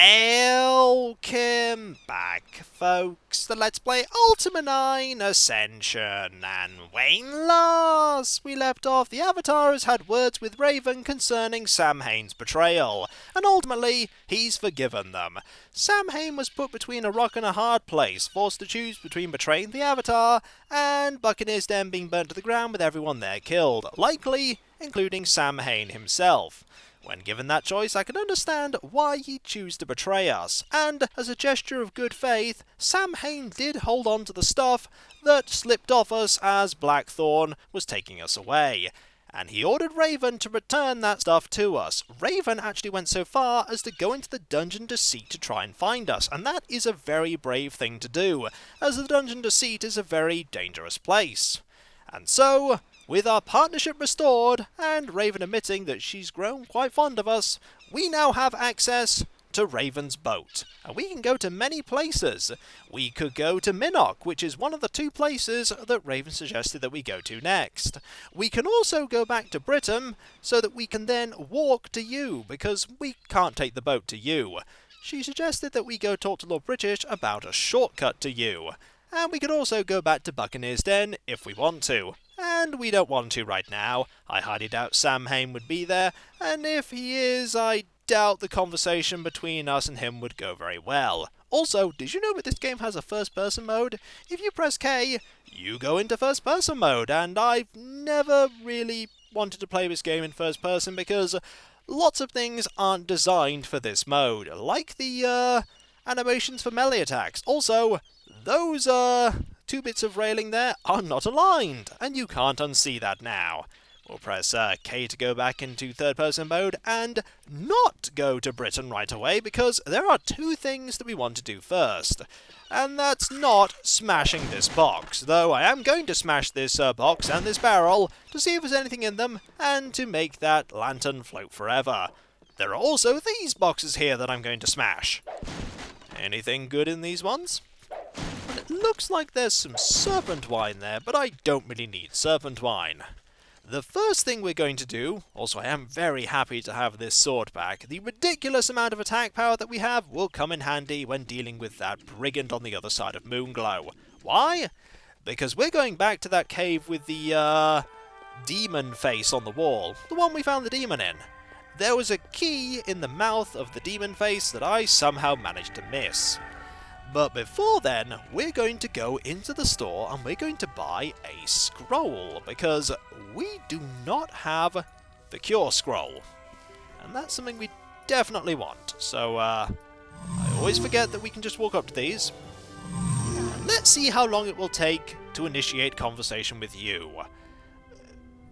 Welcome back, folks, to Let's Play Ultima 9 Ascension. And when last we left off, the Avatar has had words with Raven concerning Samhain's betrayal, and ultimately, he's forgiven them. Samhain was put between a rock and a hard place, forced to choose between betraying the Avatar and Buccaneer's Den being burnt to the ground with everyone there killed, likely including Samhain himself. When given that choice, I can understand why he'd choose to betray us, and as a gesture of good faith, Samhain did hold on to the stuff that slipped off us as Blackthorn was taking us away, and he ordered Raven to return that stuff to us. Raven actually went so far as to go into the Dungeon Deceit to try and find us, and that is a very brave thing to do, as the Dungeon Deceit is a very dangerous place. And so, with our partnership restored, and Raven admitting that she's grown quite fond of us, we now have access to Raven's boat. And we can go to many places. We could go to Minoc, which is one of the two places that Raven suggested that we go to next. We can also go back to Britain, so that we can then walk to Yew, because we can't take the boat to Yew. She suggested that we go talk to Lord British about a shortcut to Yew. And we could also go back to Buccaneer's Den if we want to. And we don't want to right now. I highly doubt Samhain would be there, and if he is, I doubt the conversation between us and him would go very well. Also, did you know that this game has a first-person mode? If you press K, you go into first-person mode, and I've never really wanted to play this game in first-person because lots of things aren't designed for this mode, like the animations for melee attacks. Also, those two bits of railing there are not aligned, and you can't unsee that now. We'll press K to go back into third-person mode and not go to Britain right away, because there are two things that we want to do first. And that's not smashing this box, though I am going to smash this box and this barrel to see if there's anything in them, and to make that lantern float forever. There are also these boxes here that I'm going to smash. Anything good in these ones? It looks like there's some serpent wine there, but I don't really need serpent wine. The first thing we're going to do, also I am very happy to have this sword back, the ridiculous amount of attack power that we have will come in handy when dealing with that brigand on the other side of Moonglow. Why? Because we're going back to that cave with the demon face on the wall, the one we found the demon in. There was a key in the mouth of the demon face that I somehow managed to miss. But before then, we're going to go into the store and we're going to buy a scroll, because we do not have the cure scroll. And that's something we definitely want. So, I always forget that we can just walk up to these. And let's see how long it will take to initiate conversation with you.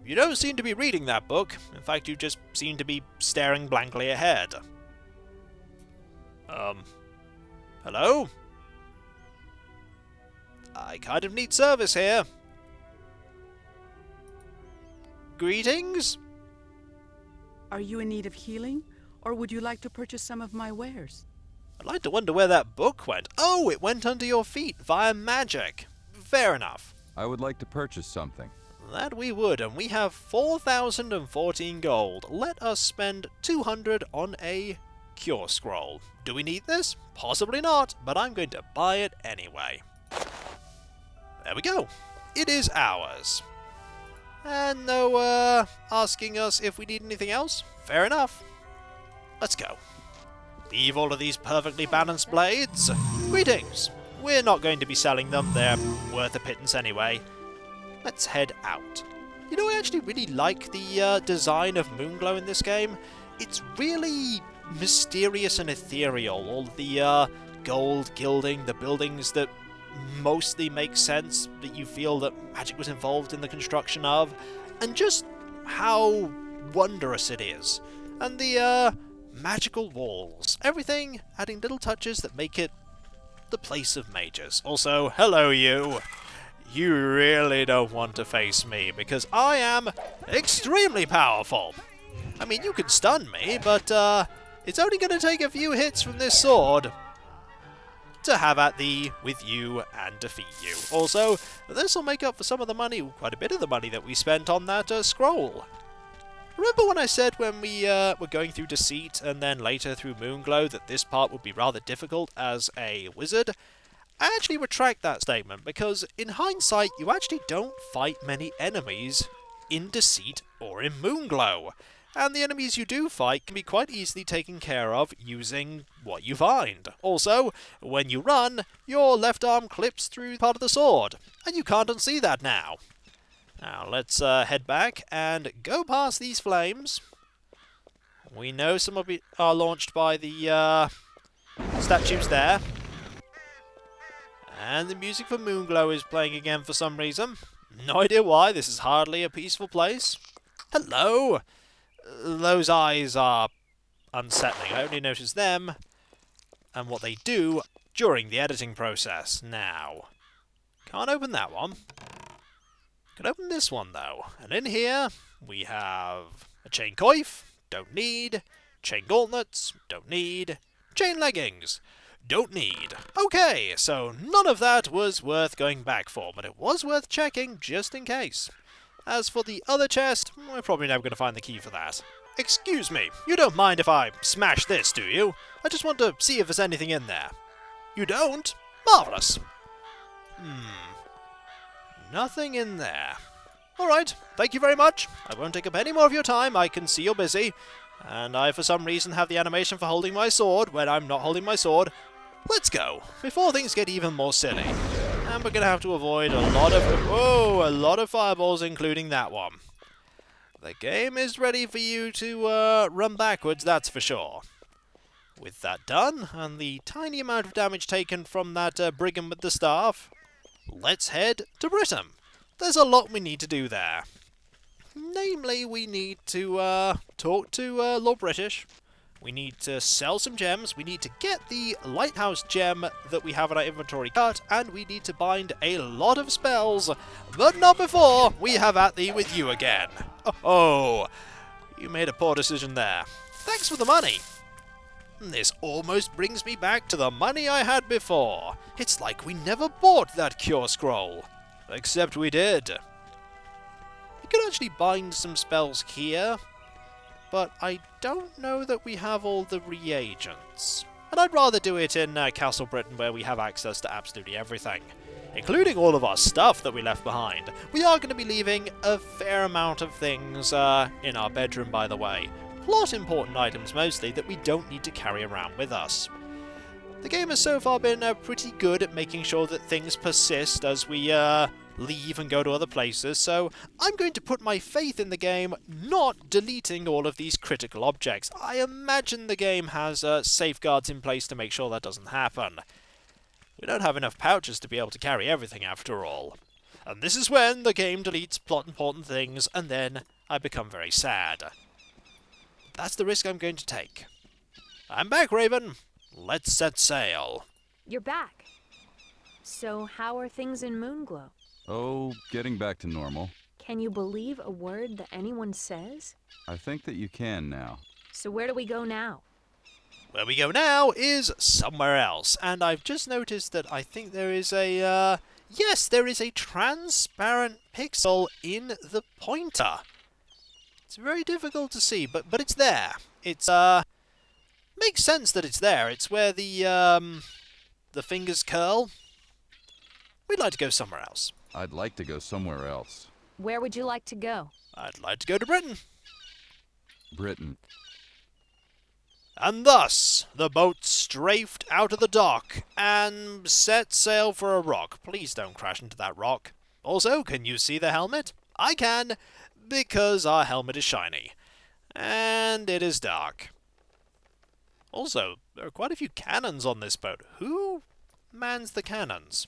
You don't seem to be reading that book. In fact, you just seem to be staring blankly ahead. Hello? I kind of need service here. Greetings? Are you in need of healing, or would you like to purchase some of my wares? I'd like to wonder where that book went. Oh, it went under your feet via magic. Fair enough. I would like to purchase something. That we would, and we have 4,014 gold. Let us spend 200 on a cure scroll. Do we need this? Possibly not, but I'm going to buy it anyway. There we go. It is ours. And no, asking us if we need anything else? Fair enough. Let's go. Leave all of these perfectly balanced blades. Greetings. We're not going to be selling them. They're worth a pittance anyway. Let's head out. You know, I actually really like the design of Moonglow in this game. It's really mysterious and ethereal. All the gold gilding, the buildings that mostly make sense, that you feel that magic was involved in the construction of, and just how wondrous it is. And the magical walls. Everything adding little touches that make it the place of mages. Also, hello you! You really don't want to face me, because I am extremely powerful. I mean, you can stun me, but it's only going to take a few hits from this sword to have at thee with you and defeat you. Also, this will make up for some of the money, quite a bit of the money that we spent on that scroll. Remember when I said when we were going through Deceit and then later through Moonglow that this part would be rather difficult as a wizard? I actually retract that statement because in hindsight you actually don't fight many enemies in Deceit or in Moonglow. And the enemies you do fight can be quite easily taken care of using what you find. Also, when you run, your left arm clips through part of the sword, and you can't unsee that now. Now, let's head back and go past these flames. We know some of it are launched by the statues there. And the music for Moonglow is playing again for some reason. No idea why, this is hardly a peaceful place. Hello! Those eyes are unsettling. I only notice them and what they do during the editing process. Now, can't open that one. Can open this one though. And in here we have a chain coif, don't need. Chain gauntlets, don't need. Chain leggings, don't need. Okay, so none of that was worth going back for, but it was worth checking just in case. As for the other chest, we're probably never going to find the key for that. Excuse me, you don't mind if I smash this, do you? I just want to see if there's anything in there. You don't? Marvellous. Nothing in there. Alright, thank you very much. I won't take up any more of your time, I can see you're busy. And I, for some reason, have the animation for holding my sword when I'm not holding my sword. Let's go, before things get even more silly. And we're going to have to avoid a lot of fireballs, including that one. The game is ready for you to run backwards, that's for sure. With that done, and the tiny amount of damage taken from that brigand with the staff, let's head to Britain. There's a lot we need to do there. Namely, we need to talk to Lord British. We need to sell some gems, we need to get the lighthouse gem that we have in our inventory cut, and we need to bind a lot of spells, but not before we have at thee with you again. Oh, you made a poor decision there. Thanks for the money. This almost brings me back to the money I had before. It's like we never bought that cure scroll. Except we did. We could actually bind some spells here, but I don't know that we have all the reagents. And I'd rather do it in Castle Britain where we have access to absolutely everything, including all of our stuff that we left behind. We are going to be leaving a fair amount of things in our bedroom, by the way. Plot important items mostly that we don't need to carry around with us. The game has so far been pretty good at making sure that things persist as we leave and go to other places, so I'm going to put my faith in the game not deleting all of these critical objects. I imagine the game has safeguards in place to make sure that doesn't happen. We don't have enough pouches to be able to carry everything after all. And this is when the game deletes plot important things, and then I become very sad. That's the risk I'm going to take. I'm back, Raven. Let's set sail. You're back. So how are things in Moonglow? Oh, getting back to normal. Can you believe a word that anyone says? I think that you can now. So where do we go now? Where we go now is somewhere else, and I've just noticed that I think there is a, yes, there is a transparent pixel in the pointer. It's very difficult to see, but it's there. It's, makes sense that it's there. It's where the fingers curl. We'd like to go somewhere else. I'd like to go somewhere else. Where would you like to go? I'd like to go to Britain. Britain. And thus, the boat strafed out of the dock and set sail for a rock. Please don't crash into that rock. Also, can you see the helmet? I can, because our helmet is shiny. And it is dark. Also, there are quite a few cannons on this boat. Who mans the cannons?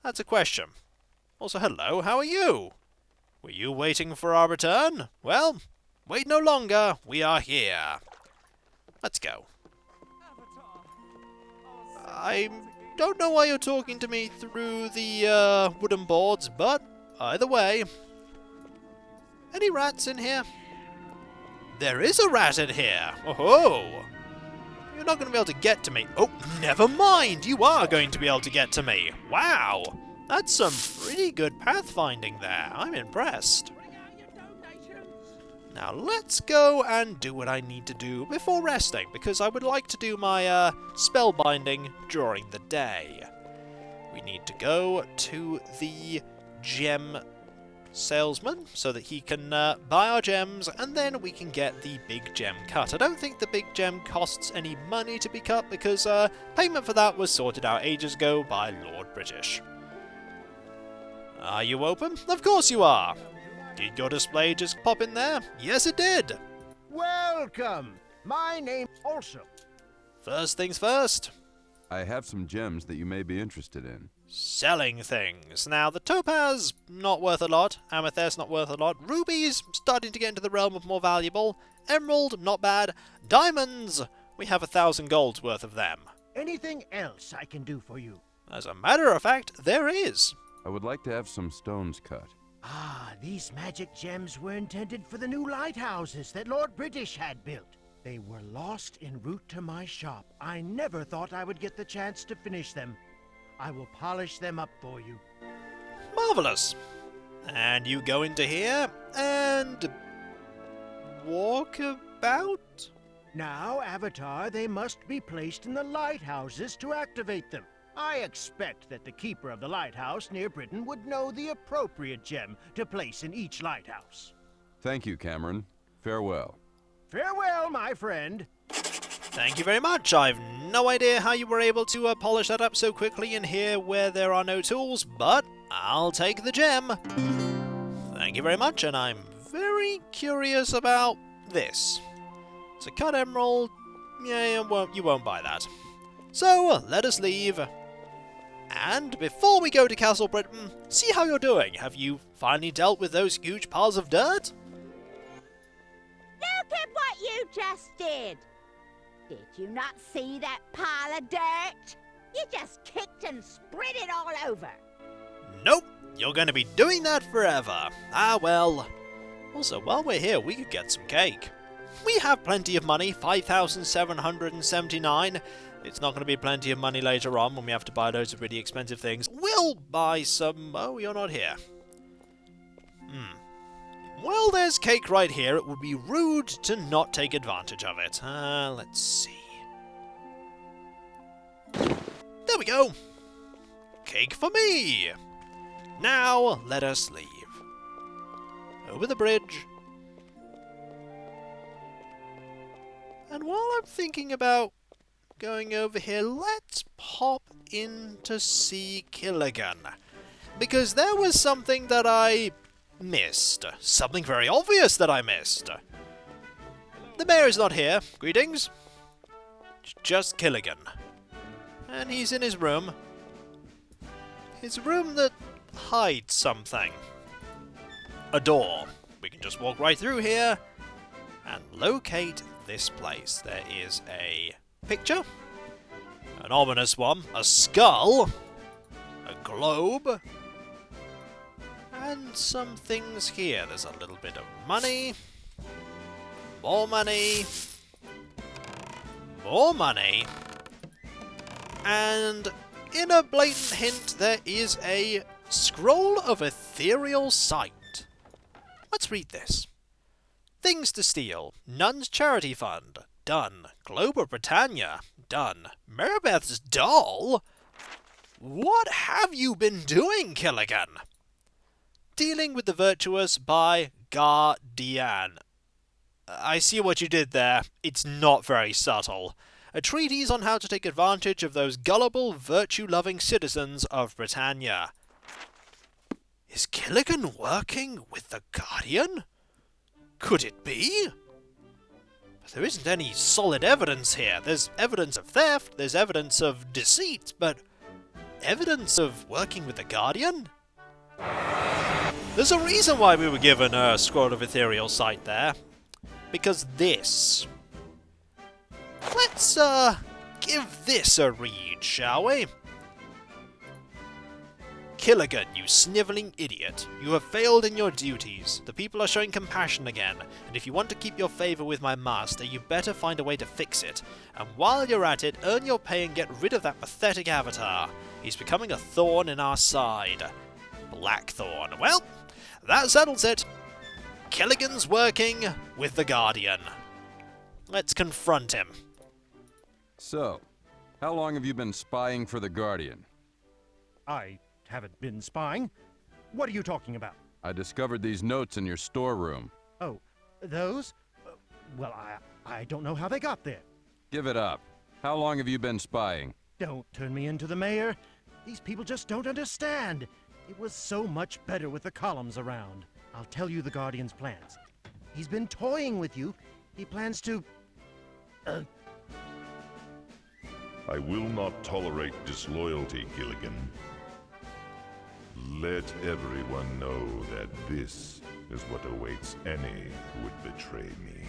That's a question. Also, hello, how are you? Were you waiting for our return? Well, wait no longer, we are here. Let's go. I don't know why you're talking to me through the wooden boards, but either way. Any rats in here? There is a rat in here! Oh-ho! You're not going to be able to get to me. Oh, never mind! You are going to be able to get to me! Wow! That's some pretty good pathfinding there. I'm impressed. Now let's go and do what I need to do before resting, because I would like to do my spellbinding during the day. We need to go to the gem salesman so that he can buy our gems, and then we can get the big gem cut. I don't think the big gem costs any money to be cut, because payment for that was sorted out ages ago by Lord British. Are you open? Of course you are! Did your display just pop in there? Yes, it did! Welcome! My name also. First things first. I have some gems that you may be interested in. Selling things. Now, the topaz, not worth a lot. Amethyst, not worth a lot. Rubies, starting to get into the realm of more valuable. Emerald, not bad. Diamonds, we have 1,000 gold's worth of them. Anything else I can do for you? As a matter of fact, there is. I would like to have some stones cut. Ah, these magic gems were intended for the new lighthouses that Lord British had built. They were lost en route to my shop. I never thought I would get the chance to finish them. I will polish them up for you. Marvellous. And you go into here and walk about? Now, Avatar, they must be placed in the lighthouses to activate them. I expect that the keeper of the lighthouse near Britain would know the appropriate gem to place in each lighthouse. Thank you, Cameron. Farewell. Farewell, my friend. Thank you very much. I've no idea how you were able to polish that up so quickly in here where there are no tools, but I'll take the gem. Thank you very much, and I'm very curious about this. It's a cut emerald. Yeah, you won't buy that. So, let us leave. And before we go to Castle Britain, see how you're doing. Have you finally dealt with those huge piles of dirt? Look at what you just did! Did you not see that pile of dirt? You just kicked and spread it all over. Nope, you're going to be doing that forever. Ah, well. Also, while we're here, we could get some cake. We have plenty of money, 5,779. It's not going to be plenty of money later on when we have to buy loads of really expensive things. We'll buy some... Oh, you're not here. Well, there's cake right here. It would be rude to not take advantage of it. Let's see. There we go. Cake for me. Now, let us leave. Over the bridge. And while I'm thinking about going over here, let's pop in to see Gilligan. Because there was something that I missed. Something very obvious that I missed. The mayor is not here. Greetings. It's just Gilligan. And he's in his room. His room that hides something. A door. We can just walk right through here and locate this place. There is a picture. An ominous one. A skull. A globe. And some things here. There's a little bit of money. More money. More money. And in a blatant hint, there is a scroll of ethereal sight. Let's read this. Things to steal. Nun's Charity Fund. Done. Globe of Britannia. Done. Maribeth's doll? What have you been doing, Gilligan? Dealing with the Virtuous by Guardian. I see what you did there. It's not very subtle. A treatise on how to take advantage of those gullible, virtue-loving citizens of Britannia. Is Gilligan working with the Guardian? Could it be? But there isn't any solid evidence here. There's evidence of theft, there's evidence of deceit, but evidence of working with the Guardian? There's a reason why we were given a scroll of ethereal sight there. Because this. Let's, give this a read, shall we? Gilligan, you snivelling idiot. You have failed in your duties. The people are showing compassion again, and if you want to keep your favour with my master, you better find a way to fix it. And while you're at it, earn your pay and get rid of that pathetic avatar. He's becoming a thorn in our side. Blackthorn. Well, that settles it. Gilligan's working with the Guardian. Let's confront him. So, how long have you been spying for the Guardian? I haven't been spying. What are you talking about? I discovered these notes in your storeroom. Oh, those? Well, I don't know how they got there. Give it up. How long have you been spying? Don't turn me into the mayor. These people just don't understand. It was so much better with the columns around. I'll tell you the Guardian's plans. He's been toying with you. He plans to... I will not tolerate disloyalty, Gilligan. Let everyone know that this is what awaits any who would betray me.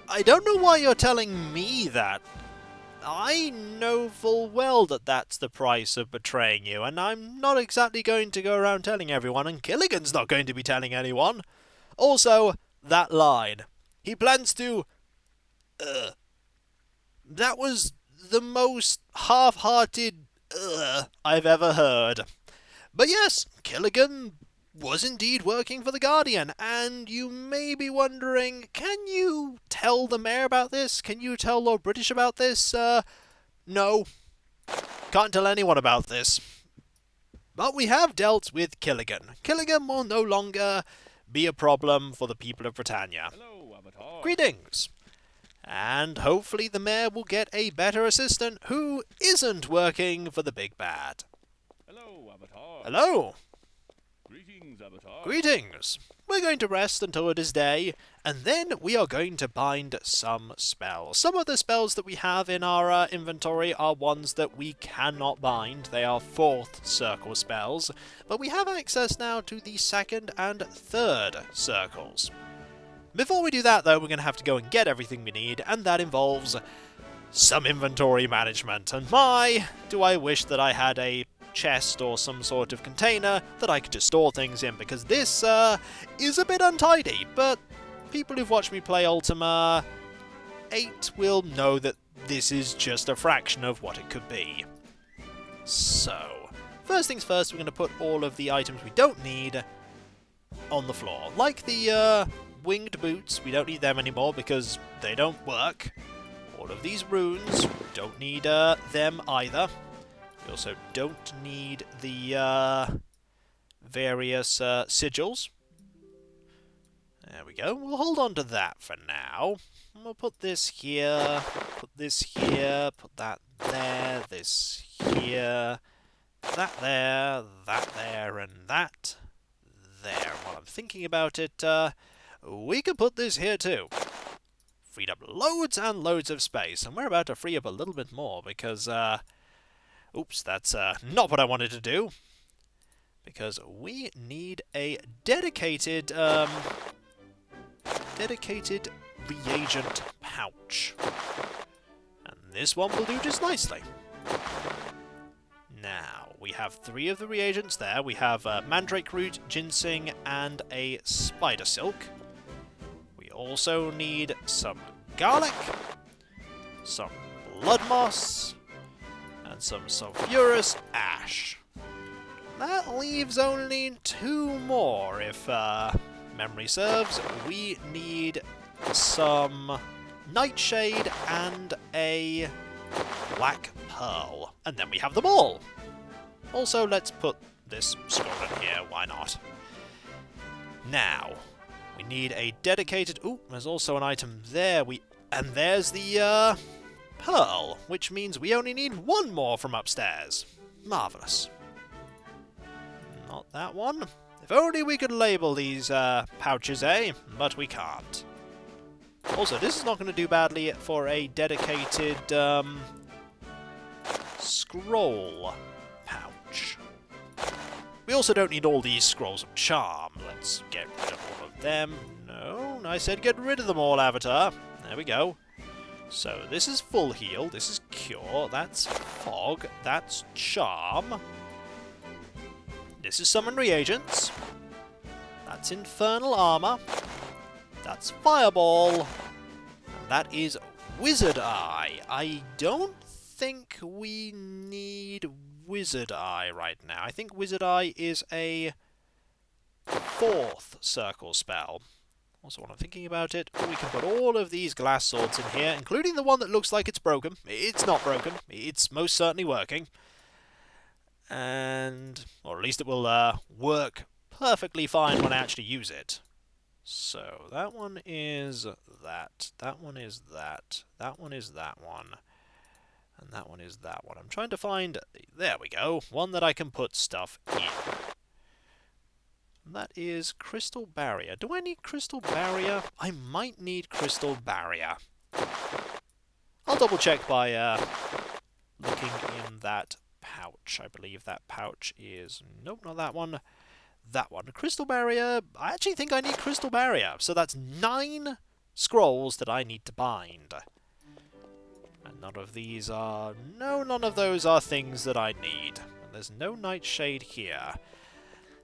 I don't know why you're telling me that. I know full well that that's the price of betraying you, and I'm not exactly going to go around telling everyone, and Gilligan's not going to be telling anyone. Also, that line. He plans to... That was the most half-hearted I've ever heard. But yes, Gilligan was indeed working for the Guardian, and you may be wondering, can you tell the mayor about this? Can you tell Lord British about this? No. Can't tell anyone about this. But we have dealt with Gilligan. Gilligan will no longer be a problem for the people of Britannia. Hello, Avatar. Greetings. And hopefully the mayor will get a better assistant who isn't working for the big bad. Hello, Avatar. Hello. Greetings, Avatar. Greetings. We're going to rest until it is day, and then we are going to bind some spells. Some of the spells that we have in our inventory are ones that we cannot bind. They are 4th circle spells, but we have access now to the 2nd and 3rd circles. Before we do that, though, we're going to have to go and get everything we need, and that involves some inventory management. And my, do I wish that I had a chest or some sort of container that I could just store things in, because this is a bit untidy, but people who've watched me play Ultima 8 will know that this is just a fraction of what it could be. So, first things first, we're going to put all of the items we don't need on the floor. Like the winged boots, we don't need them anymore because they don't work. All of these runes, don't need them either. We also don't need the various sigils. There we go. We'll hold on to that for now. And we'll put this here, put this here, put that there, this here, that there, and that there. While I'm thinking about it, we could put this here too. Freed up loads and loads of space, and we're about to free up a little bit more because, oops, that's not what I wanted to do. Because we need a dedicated reagent pouch. And this one will do just nicely. Now, we have 3 of the reagents there. We have mandrake root, ginseng, and a spider silk. We also need some garlic, some blood moss, and some sulfurous ash. That leaves only 2 more, if memory serves. We need some nightshade and a black pearl. And then we have them all. Also, let's put this scroll in here, why not? Now, we need a dedicated... Ooh, there's also an item there. And there's the pearl, which means we only need 1 more from upstairs. Marvellous. Not that one. If only we could label these pouches, eh? But we can't. Also, this is not going to do badly for a dedicated scroll pouch. We also don't need all these scrolls of charm. Let's get rid of all of them. No, I said get rid of them all, Avatar. There we go. So this is full heal, this is cure, that's fog, that's charm. This is summon reagents. That's infernal armor. That's fireball. And that is wizard eye. I don't think we need wizard eye right now. I think wizard eye is a 4th circle spell. Also, when I'm thinking about it, we can put all of these glass swords in here, including the one that looks like it's broken. It's not broken. It's most certainly working. And, or at least it will work perfectly fine when I actually use it. So, that one is that one is that one is that one, and that one is that one. I'm trying to find, there we go, one that I can put stuff in. And that is Crystal Barrier. Do I need Crystal Barrier? I might need Crystal Barrier. I'll double check by looking in that pouch. I believe that pouch is... Nope, not that one. That one. Crystal Barrier. I actually think I need Crystal Barrier. So that's 9 scrolls that I need to bind. And none of these are... No, none of those are things that I need. And there's no Nightshade here.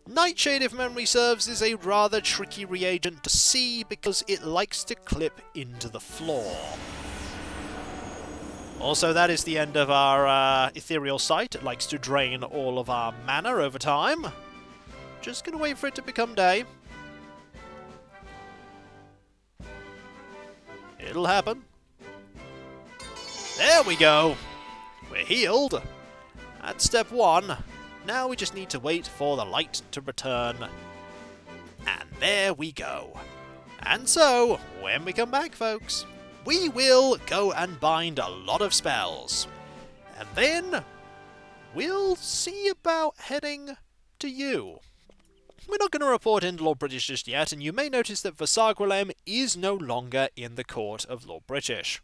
Nightshade, if memory serves, is a rather tricky reagent to see because it likes to clip into the floor. Also, that is the end of our ethereal sight. It likes to drain all of our mana over time. Just gonna wait for it to become day. It'll happen. There we go! We're healed! That's step 1. Now we just need to wait for the light to return. And there we go. And so, when we come back, folks, we will go and bind a lot of spells. And then, we'll see about heading to Yew. We're not going to report into Lord British just yet, and you may notice that Versagrilem is no longer in the court of Lord British,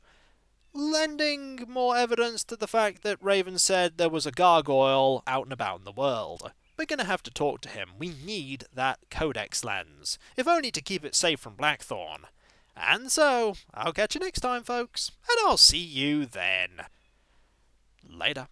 lending more evidence to the fact that Raven said there was a gargoyle out and about in the world. We're going to have to talk to him. We need that Codex lens, if only to keep it safe from Blackthorn. And so, I'll catch you next time, folks, and I'll see you then. Later.